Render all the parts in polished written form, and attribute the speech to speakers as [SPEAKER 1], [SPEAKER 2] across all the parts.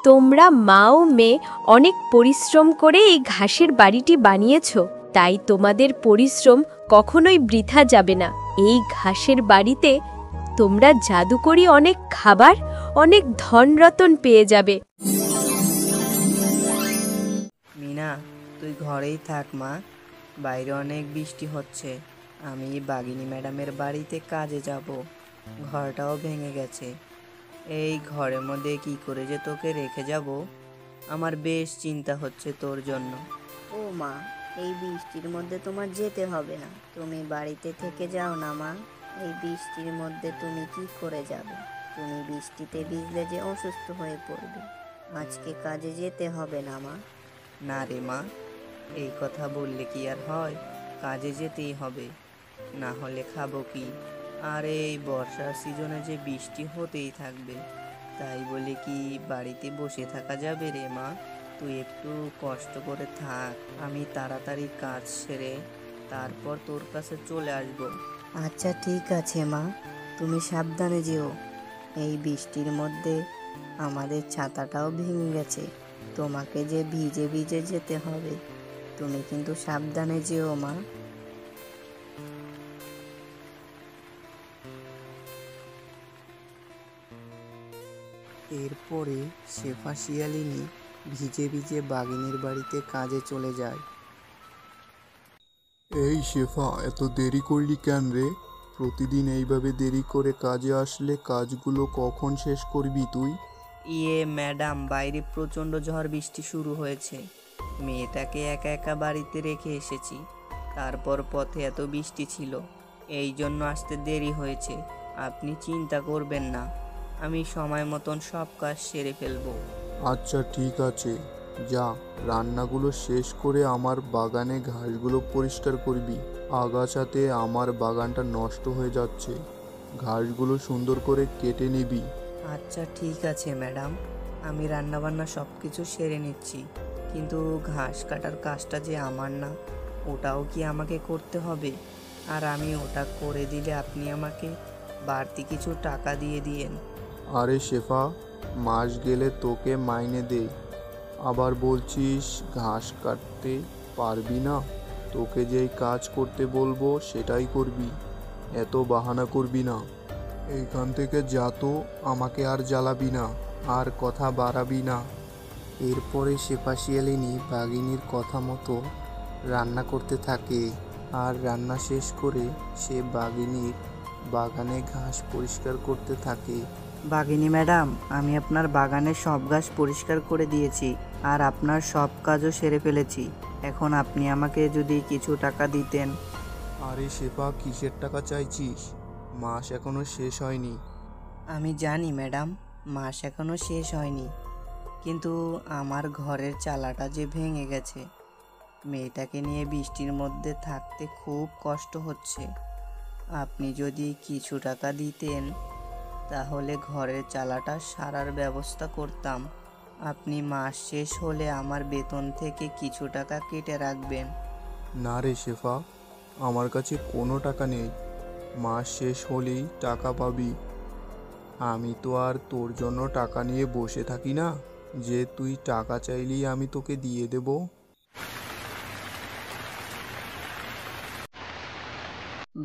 [SPEAKER 1] তোমরা মা ও মেয়ে অনেক পরিশ্রম করে এই ঘাসের বাড়িটি বানিয়েছ, তাই তোমাদের পরিশ্রম কখনোই বৃথা যাবে না। এই ঘাসের বাড়িতে তোমরা জাদুকরি অনেক খাবার, অনেক ধনরতন পেয়ে যাবে।
[SPEAKER 2] মিনা, তুই ঘরেই থাক মা, বাইরে অনেক বৃষ্টি হচ্ছে। আমি বাগিনী ম্যাডামের বাড়িতে কাজে যাব। ঘরটাও ভেঙে গেছে, এই ঘরের মধ্যে কি করে যে তোকে রেখে যাব, আমার বেশ চিন্তা হচ্ছে তোর জন্য।
[SPEAKER 3] ও মা, এই বৃষ্টির মধ্যে তোমার যেতে হবে না, তুমি বাড়িতে থেকে যাও না মা। এই বৃষ্টির মধ্যে তুমি কি করে যাবে? তুমি বৃষ্টিতে ভিজলে যে অসুস্থ হয়ে পড়বে। আজকে কাজে যেতে হবে না মা।
[SPEAKER 2] না রে মা, এই কথা বললে কি আর হয়? কাজে যেতেই হবে, না হলে খাবো কি? আর এই বর্ষার সিজনে যে বৃষ্টি হতেই থাকবে, তাই বলে কি বাড়িতে বসে থাকা যাবে রে মা? তুই একটু কষ্ট করে থাক, আমি তাড়াতাড়ি কাজ সেরে তারপর তোর কাছে চলে আসবো।
[SPEAKER 3] আচ্ছা ঠিক আছে মা, তুমি সাবধানে যেও। এই বৃষ্টির মধ্যে আমাদের ছাতাটাও ভেঙে গেছে, তোমাকে যে ভিজে ভিজে যেতে হবে। তুমি কিন্তু সাবধানে যেও মা।
[SPEAKER 2] এরপরে শেফা শিয়ালিনী ভিজে ভিজে বাঘিনীর বাড়িতে কাজে চলে যায়।
[SPEAKER 4] এই শেফা, এত দেরি করলি কেন রে? প্রতিদিন এইভাবে দেরি করে কাজে আসলে কাজগুলো কখন শেষ করবি তুই?
[SPEAKER 2] ম্যাডাম, বাইরে প্রচণ্ড ঝড় বৃষ্টি শুরু হয়েছে, মেয়েটাকে একা একা বাড়িতে রেখে এসেছি। তারপর পথে এত বৃষ্টি ছিল, এই জন্য আসতে দেরি হয়েছে। আপনি চিন্তা করবেন না, আমি সময় মতন সব কাজ সেরে ফেলবো।
[SPEAKER 4] আচ্ছা ঠিক আছে, যা রান্নাগুলো শেষ করে আমার বাগানে ঘাসগুলো পরিষ্কার করবি। আগাছাতে আমার বাগানটা নষ্ট হয়ে যাচ্ছে, ঘাসগুলো সুন্দর করে কেটে নিবি।
[SPEAKER 2] আচ্ছা ঠিক আছে ম্যাডাম, আমি রান্নাবান্না সব কিছু সেরে নিচ্ছি, কিন্তু ঘাস কাটার কাজটা যে আমার না, ওটাও কি আমাকে করতে হবে? আর আমি ওটা করে দিলে আপনি আমাকে বাড়তি কিছু টাকা দিয়ে দিয়েন।
[SPEAKER 4] আরে শেফা, মাস গেলে তোকে মাইনে দে, আবার বলছিস ঘাস কাটতে পারবি না? তোকে যেই কাজ করতে বলবো সেটাই করবি, এত বাহানা করবি না। এইখান থেকে যা তো, আমাকে আর জ্বালাবি না, আর কথা বাড়াবি না।
[SPEAKER 2] এরপরে শেফা শিয়ালিনী বাঘিনীর কথা মতো রান্না করতে থাকে, আর রান্না শেষ করে সে বাঘিনীর বাগানে ঘাস পরিষ্কার করতে থাকে। বাঘিনী ম্যাডাম, আমি আপনার বাগানের সব ঘাস পরিষ্কার করে দিয়েছি, আর আপনার সব কাজও সেরে ফেলেছি। এখন আপনি আমাকে যদি কিছু টাকা দিতেন।
[SPEAKER 4] আরে শেফা, কিসের টাকা চাইছিস? মাস এখনো শেষ হয়নি।
[SPEAKER 2] আমি জানি ম্যাডাম, মাস এখনো শেষ হয়নি, কিন্তু আমার ঘরের চালাটা যে ভেঙে গেছে, মেয়েটাকে নিয়ে বৃষ্টির মধ্যে থাকতে খুব কষ্ট হচ্ছে। আপনি যদি কিছু টাকা দিতেন, তাহলে ঘরের চালাটা সারার ব্যবস্থা করতাম। আপনি মাস শেষ হলে আমার বেতন থেকে কিছু টাকা কেটে রাখবেন।
[SPEAKER 4] না রে শেফা, আমার কাছে কোনো টাকা নেই, মাস শেষ হলেই টাকা পাবি। আমি তো আর তোর জন্য টাকা নিয়ে বসে থাকি না, যে তুই টাকা চাইলেই আমি তোকে দিয়ে দেব।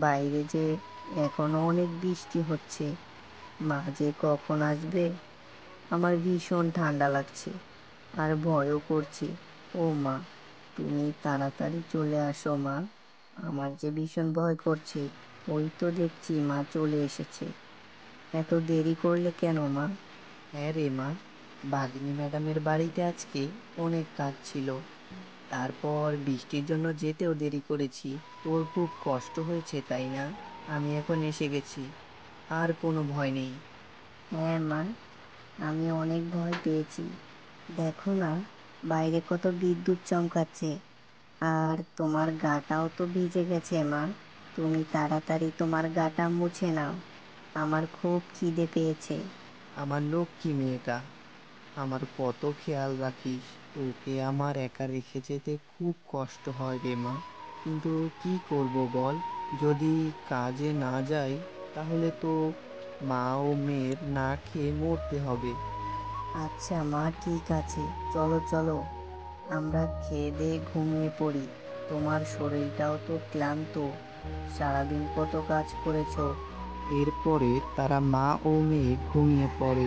[SPEAKER 3] বাইরে যে এখনো অনেক বৃষ্টি হচ্ছে, মা যে কখন আসবে। আমার ভীষণ ঠান্ডা লাগছে আর ভয়ও করছে। ও মা, তুমি তাড়াতাড়ি চলে আসো মা, আমার যে ভীষণ ভয় করছে। ওই তো দেখছি মা চলে এসেছে। এত দেরি করলে কেন মা?
[SPEAKER 2] হ্যাঁ রে মা, বাগিনী ম্যাডামের বাড়িতে আজকে অনেক কাজ ছিল, তারপর বৃষ্টির জন্য যেতেও দেরি করেছি। তোর খুব কষ্ট হয়েছে তাই না? আমি এখন এসে গেছি, আর কোনো ভয় নেই।
[SPEAKER 3] হ্যাঁ মা, আমি অনেক ভয় পেয়েছি। দেখো না, বাইরে কত বিদ্যুৎ চমকাচ্ছে, আর তোমার গাটাও তো ভিজে গেছে মা। তুমি তাড়াতাড়ি তোমার গাটা মুছে নাও, আমার খুব খিদে পেয়েছে।
[SPEAKER 2] আমার লক্ষ্মী মেয়েটা, আমার কত খেয়াল রাখিস, ওকে আমার একা রেখে যেতে খুব কষ্ট হয় রে মা। কিন্তু কি করব বল, যদি কাজে না যাই তাহলে তো মা ও মেয়ের না খেয়ে মরতে হবে।
[SPEAKER 3] আচ্ছা মা, ঠিক আছে, চলো চলো, আমরা খেয়ে দিয়ে ঘুমিয়ে পড়ি। তোমার শরীরটাও তো ক্লান্ত, সারাদিন কত কাজ করেছো।
[SPEAKER 2] এরপরে তারা মা ও মেয়ে ঘুমিয়ে পড়ে,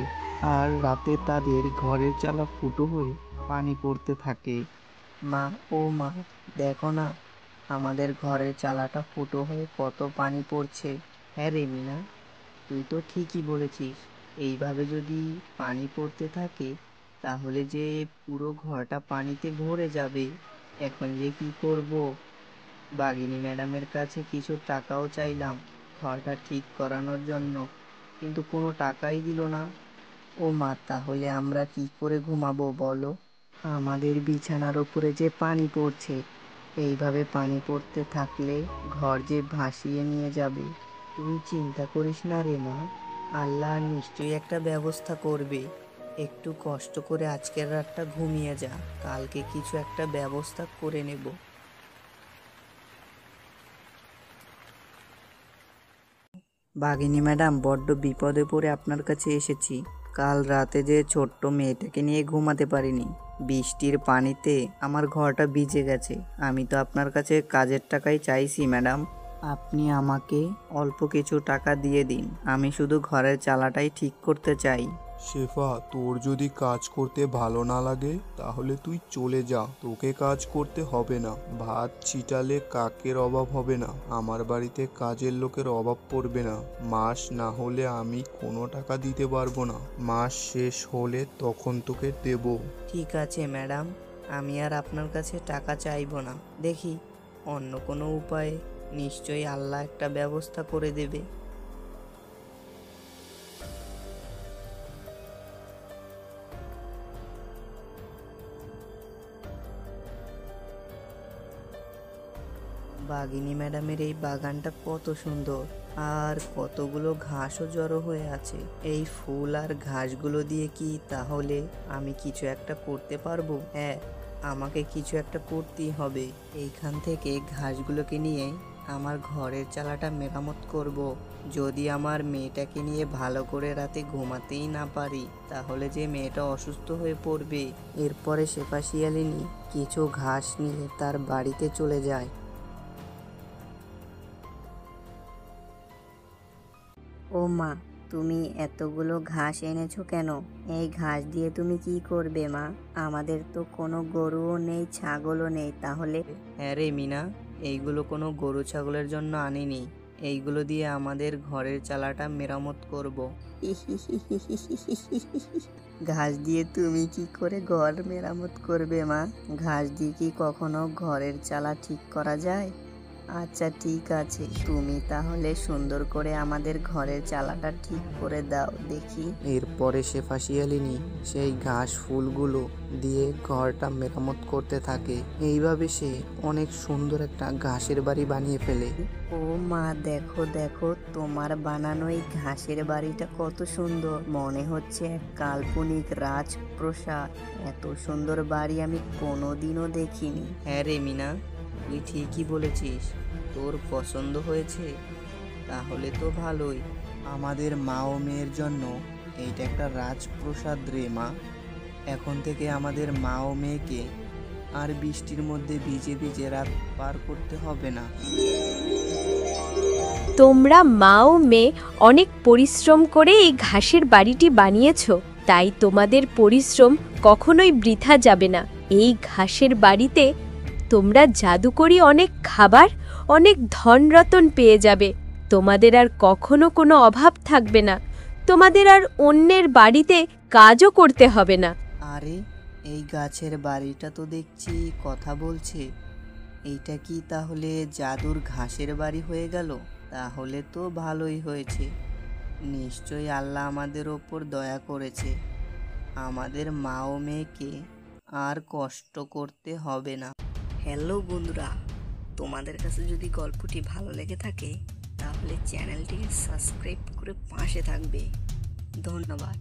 [SPEAKER 2] আর রাতে তাদের ঘরের চালা ফুটো হয়ে পানি পড়তে থাকে।
[SPEAKER 3] মা, দেখো না, আমাদের ঘরের চালাটা ফুটো হয়ে কত পানি পড়ছে।
[SPEAKER 2] হ্যাঁ রে মিনা, তুই তো ঠিকই বলেছিস। এইভাবে যদি পানি পড়তে থাকে তাহলে যে পুরো ঘরটা পানিতে ভরে যাবে। এখন যে কি করব? বাঘিনী ম্যাডামের কাছে কিছু টাকাও চাইলাম ঘরটা ঠিক করানোর জন্য, কিন্তু কোনো টাকাই দিল না।
[SPEAKER 3] ও মা, তাহলে আমরা কি করে ঘুমাবো বলো? আমাদের বিছানার উপরে যে পানি পড়ছে, এইভাবে পানি পড়তে থাকলে ঘর যে ভাসিয়ে নিয়ে যাবে।
[SPEAKER 2] তুই চিন্তা করিস না রে মা, আল্লাহ নিশ্চয়ই একটা ব্যবস্থা করবে। একটু কষ্ট করে আজকের রাতটা ঘুমিয়ে যা, কালকে কিছু একটা ব্যবস্থা করে নেব। বাঘিনী ম্যাডাম, বড্ড বিপদে পড়ে আপনার কাছে এসেছি। কাল রাতে যে ছোট্ট মেয়েটাকে নিয়ে ঘুমাতে পারিনি, বৃষ্টির পানিতে আমার ঘরটা ভিজে গেছে। আমি তো আপনার কাছে কাজের টাকাই চাইছি ম্যাডাম, আপনি আমাকে অল্প কিছু টাকা দিয়ে দিন। আমি শুধু ঘরের চালাটাই ঠিক করতে চাই।
[SPEAKER 4] শেফা, তোর যদি কাজ করতে ভালো না লাগে তাহলে তুই চলে যা, তোকে কাজ করতে হবে না। ভাত ছিটালে কাকের অভাব হবে না, আমার বাড়িতে কাজের লোকের অভাব পড়বে না। মাস না হলে আমি কোনো টাকা দিতে পারবো না, মাস শেষ হলে তখন তোকে দেব।
[SPEAKER 2] ঠিক আছে ম্যাডাম, আমি আর আপনার কাছে টাকা চাইবো না। দেখি অন্য কোনো উপায়ে নিশ্চয়ই আল্লাহ একটা ব্যবস্থা করে দেবে। বাঘিনী ম্যাডামের এই বাগানটা কত সুন্দর, আর কতগুলো ঘাসও জড়ো হয়ে আছে। এই ফুল আর ঘাসগুলো দিয়ে কি তাহলে আমি কিছু একটা করতে পারবো? হ্যাঁ, আমাকে কিছু একটা করতেই হবে। এইখান থেকে ঘাসগুলোকে নিয়ে আমার ঘরের চালাটা মেরামত করব। যদি আমার মেয়েটাকে নিয়ে ভালো করে রাতে ঘুমাতেই না পারি তাহলে যে মেয়েটা অসুস্থ হয়ে পড়বে। এরপরে শেফা শিয়ালিনী কিছু ঘাস নিয়ে তার বাড়িতে চলে যায়।
[SPEAKER 3] ও মা, তুমি এতগুলো ঘাস এনেছো কেন? এই ঘাস দিয়ে তুমি কি করবে মা? আমাদের তো কোনো গরুও নেই, ছাগলও নেই, তাহলে?
[SPEAKER 2] হ্যাঁ রে মিনা, এইগুলো কোনো গরু ছাগলের জন্য আনিনি, এইগুলো দিয়ে আমাদের ঘরের চালাটা মেরামত করব।
[SPEAKER 3] ঘাস দিয়ে তুমি কি করে ঘর মেরামত করবে মা? ঘাস দিয়ে কি কখনো ঘরের চালা ঠিক করা যায়? আচ্ছা ঠিক আছে, তুমি তাহলে সুন্দর করে আমাদের ঘরের চালাটা ঠিক করে দাও দেখি।
[SPEAKER 2] এরপরে শেফা শিয়ালিনী সেই ঘাস ফুলগুলো দিয়ে ঘরটা মেরামত করতে থাকে। এইভাবে সে অনেক সুন্দর একটা ঘাসের বাড়ি বানিয়ে ফেলে।
[SPEAKER 3] ও মা, দেখো দেখো, তোমার বানানো এই ঘাসের বাড়িটা কত সুন্দর, মনে হচ্ছে এক কাল্পনিক রাজপ্রাসাদ। এত সুন্দর বাড়ি আমি কোনোদিনও দেখিনি।
[SPEAKER 2] হ্যাঁ রে মিনা, তুই ঠিকই বলেছিস। তোর পছন্দ হয়েছে? তাহলে তো ভালোই। আমাদের মা ও মেয়ের জন্য এইটা একটা রাজপ্রাসাদ রে মা। এখন থেকে আমাদের মা ও মেয়েকে আর বৃষ্টির মধ্যে ভিজে ভিজে রাত পার করতে হবে না।
[SPEAKER 1] তোমরা মা ও মেয়ে অনেক পরিশ্রম করে এই ঘাসের বাড়িটি বানিয়েছো, তাই তোমাদের পরিশ্রম কখনোই বৃথা যাবে না। এই ঘাসের বাড়িতে তোমরা জাদুকরি অনেক খাবার, অনেক ধনরতন পেয়ে যাবে। তোমাদের আর কখনো কোনো অভাব থাকবে না, তোমাদের আর অন্যের বাড়িতে কাজও করতে হবে না।
[SPEAKER 2] আরে, এই গাছের বাড়িটা তো দেখছি কথা বলছে। এইটা কি তাহলে জাদুর ঘাসের বাড়ি হয়ে গেল? তাহলে তো ভালোই হয়েছে, নিশ্চয়ই আল্লাহ আমাদের ওপর দয়া করেছে। আমাদের মা ও মেয়েকে আর কষ্ট করতে হবে না।
[SPEAKER 3] হ্যালো বন্ধুরা, তোমাদের কাছে যদি গল্পটি ভালো লেগে থাকে তাহলে চ্যানেলটিকে সাবস্ক্রাইব করে পাশে থাকবে। ধন্যবাদ।